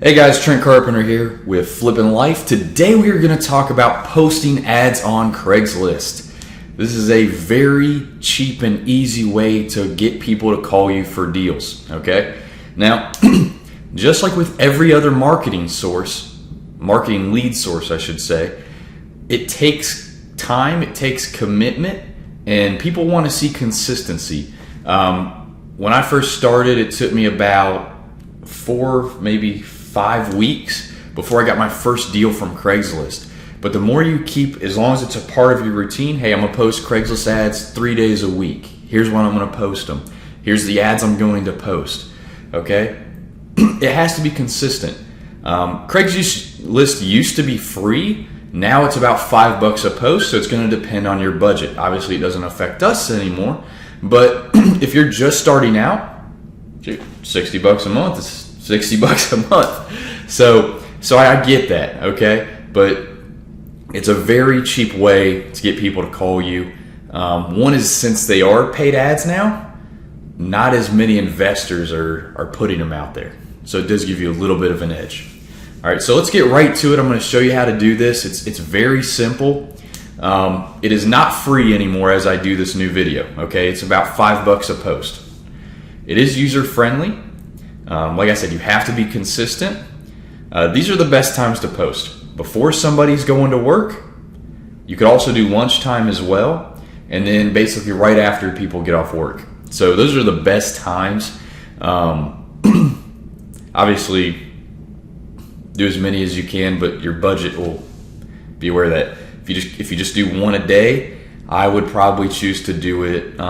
Hey guys, Trent Carpenter here with Flippin' Life. Today we are going to talk about posting ads on Craigslist. This is a very cheap and easy way to get people to call you for deals, okay? Now, just like with every other marketing lead source I should say, it takes time, it takes commitment, and people want to see consistency. When I first started, it took me about 4, maybe 5 weeks before I got my first deal from Craigslist. But the more you keep, as long as it's a part of your routine, hey, I'm gonna post Craigslist ads 3 days a week. Here's when I'm gonna post them. Here's the ads I'm going to post, okay? It has to be consistent. Craigslist used to be free. Now it's about $5 a post, so it's gonna depend on your budget. Obviously, it doesn't affect us anymore, but if you're just starting out, $60 a month is $60 a month. So I get that, okay? But it's a very cheap way to get people to call you. One is, since they are paid ads now, not as many investors are putting them out there. So it does give you a little bit of an edge. All right, so let's get right to it. I'm going to show you how to do this. It's very simple. It is not free anymore as I do this new video, okay? It's about $5 a post. It is user friendly. Like I said, you have to be consistent. These are the best times to post. Before somebody's going to work. You could also do lunchtime as well. And then basically right after people get off work. So those are the best times. Obviously, do as many as you can, but your budget will be aware of that. If you just do one a day, I would probably choose to do it.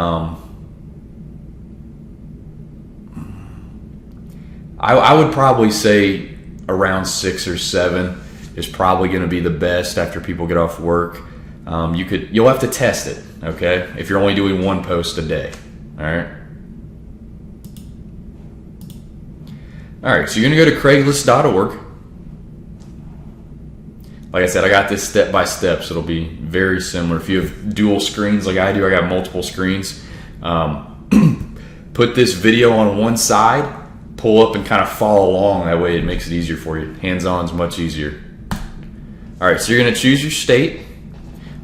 I would probably say around 6 or 7 is probably going to be the best after people get off work. You'll have to test it, okay? If you're only doing one post a day, all right? All right, so you're going to go to Craigslist.org. Like I said, I got this step by step, so it'll be very similar. If you have dual screens like I do, I got multiple screens. Put this video on one side, pull up and kind of follow along. That way it makes it easier for you. Hands-on is much easier. All right, so you're going to choose your state,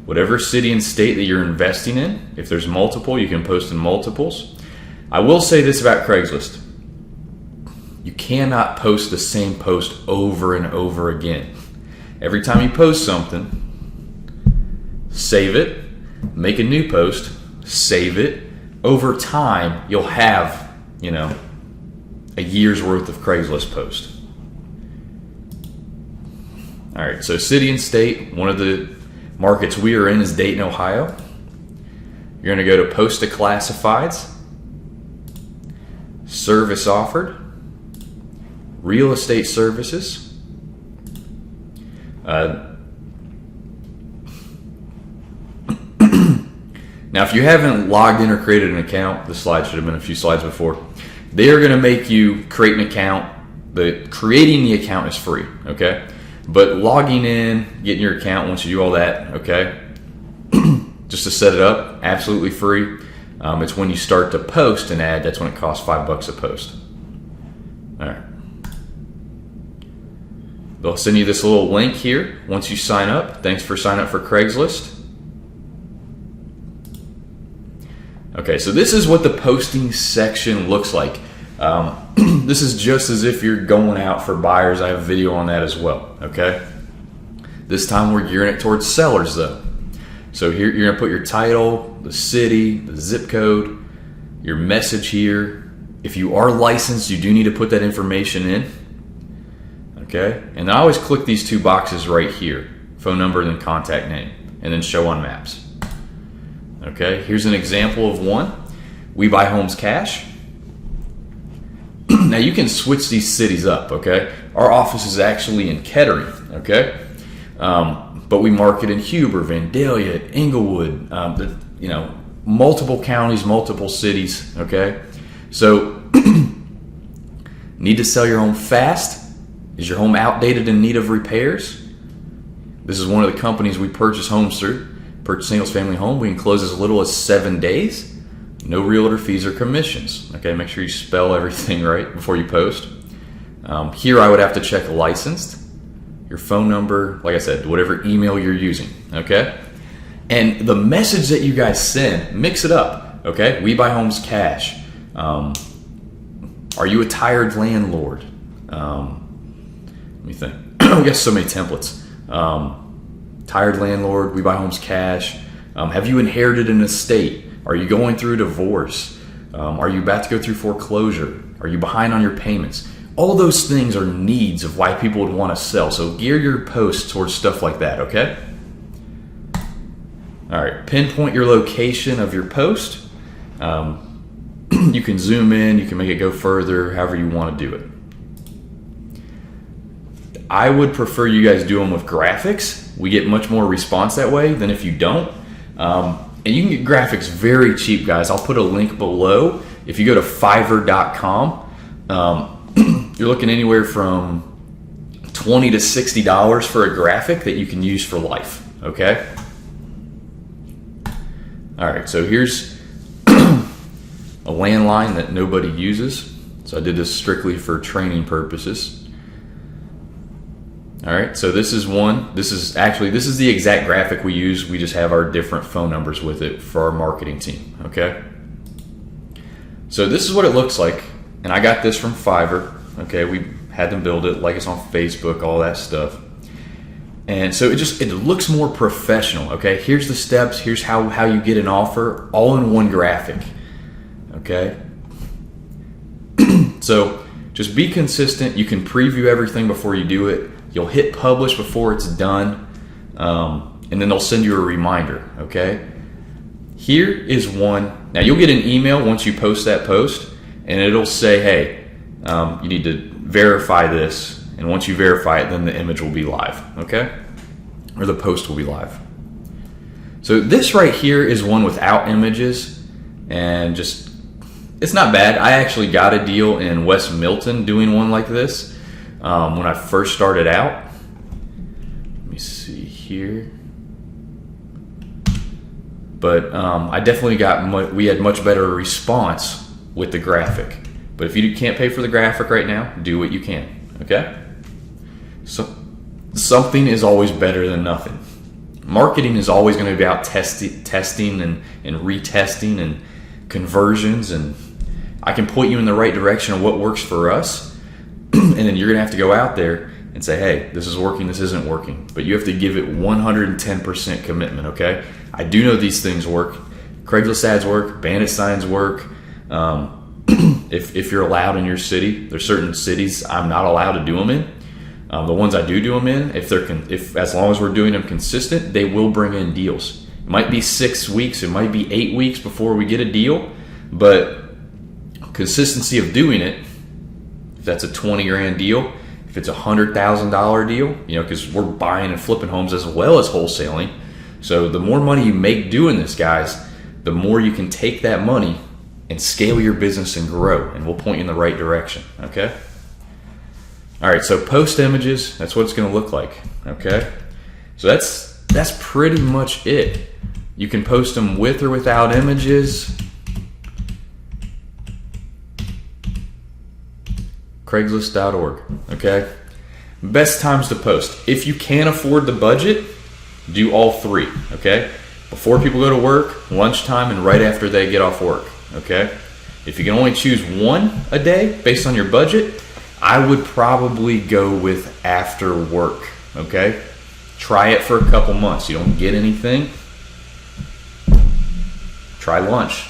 whatever city and state that you're investing in. If there's multiple, you can post in multiples. I will say this about Craigslist. You cannot post the same post over and over again. Every time you post something, save it, make a new post, save it. Over time, you'll have, a year's worth of Craigslist posts. All right, so city and state, one of the markets we are in is Dayton, Ohio. You're going to go to post to classifieds, service offered, real estate services. Now, if you haven't logged in or created an account, this slide should have been a few slides before. They are going to make you create an account. Creating the account is free, okay? But logging in, getting your account, once you do all that, okay? Just to set it up, absolutely free. It's when you start to post an ad, that's when it costs $5 a post. All right. They'll send you this little link here once you sign up. Thanks for signing up for Craigslist. Okay, so this is what the posting section looks like. This is just as if you're going out for buyers. I have a video on that as well, okay? This time we're gearing it towards sellers though. So here you're gonna put your title, the city, the zip code, your message here. If you are licensed, you do need to put that information in, okay? And I always click these 2 boxes right here, phone number and then contact name, and then show on maps. Okay, here's an example of one. We buy homes cash. Now you can switch these cities up, okay? Our office is actually in Kettering, okay? But we market in Huber, Vandalia, Inglewood, multiple counties, multiple cities, okay? So, need to sell your home fast? Is your home outdated and in need of repairs? This is one of the companies we purchase homes through. Purchase singles family home, we can close as little as 7 days. No realtor fees or commissions. Okay, make sure you spell everything right before you post. Here I would have to check licensed, your phone number, like I said, whatever email you're using, okay? And the message that you guys send, mix it up, okay? We buy homes cash. Are you a tired landlord? Let me think. We got so many templates. Tired landlord, we buy homes cash. Have you inherited an estate? Are you going through a divorce? Are you about to go through foreclosure? Are you behind on your payments? All those things are needs of why people would want to sell. So gear your posts towards stuff like that, okay? All right, pinpoint your location of your post. You can zoom in, you can make it go further, however you want to do it. I would prefer you guys do them with graphics. We get much more response that way than if you don't. And you can get graphics very cheap, guys. I'll put a link below. If you go to Fiverr.com, you're looking anywhere from $20 to $60 for a graphic that you can use for life, okay? All right, so here's a landline that nobody uses. So I did this strictly for training purposes. All right, so this is one. This is the exact graphic we use. We just have our different phone numbers with it for our marketing team, okay? So this is what it looks like, and I got this from Fiverr, okay? We had them build it, like it's on Facebook, all that stuff. And so it looks more professional, okay? Here's the steps, here's how you get an offer, all in one graphic, okay? So just be consistent. You can preview everything before you do it. You'll hit publish before it's done, and then they'll send you a reminder, okay? Here is one. Now you'll get an email once you post that post, and it'll say, hey, you need to verify this, and once you verify it, then the image will be live, okay? Or the post will be live. So this right here is one without images, and just, it's not bad. I actually got a deal in West Milton doing one like this. When I first started out. Let me see here. But I definitely we had much better response with the graphic. But if you can't pay for the graphic right now, do what you can, okay? So something is always better than nothing. Marketing is always going to be about testing and retesting and conversions, and I can point you in the right direction of what works for us. And then you're going to have to go out there and say, hey, this is working, this isn't working. But you have to give it 110% commitment, okay? I do know these things work. Craigslist ads work, bandit signs work. If you're allowed in your city, there's certain cities I'm not allowed to do them in. The ones I do them in, if as long as we're doing them consistent, they will bring in deals. It might be 6 weeks, it might be 8 weeks before we get a deal, but consistency of doing it, if that's a 20 grand deal, if it's a $100,000 deal, because we're buying and flipping homes as well as wholesaling. So the more money you make doing this, guys, the more you can take that money and scale your business and grow, and we'll point you in the right direction, okay? All right, so post images, that's what it's gonna look like, okay? So that's pretty much it. You can post them with or without images. Craigslist.org, okay? Best times to post. If you can't afford the budget, do all three, okay? Before people go to work, lunchtime, and right after they get off work, okay? If you can only choose one a day based on your budget, I would probably go with after work, okay? Try it for a couple months. You don't get anything, try lunch.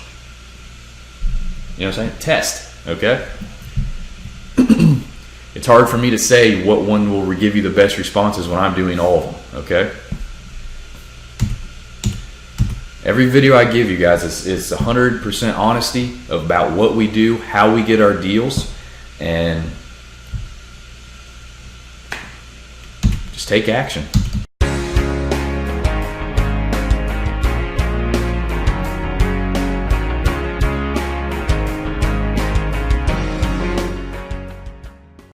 You know what I'm saying? Test, okay? It's hard for me to say what one will give you the best responses when I'm doing all of them, okay? Every video I give you guys is 100% honesty about what we do, how we get our deals, and just take action.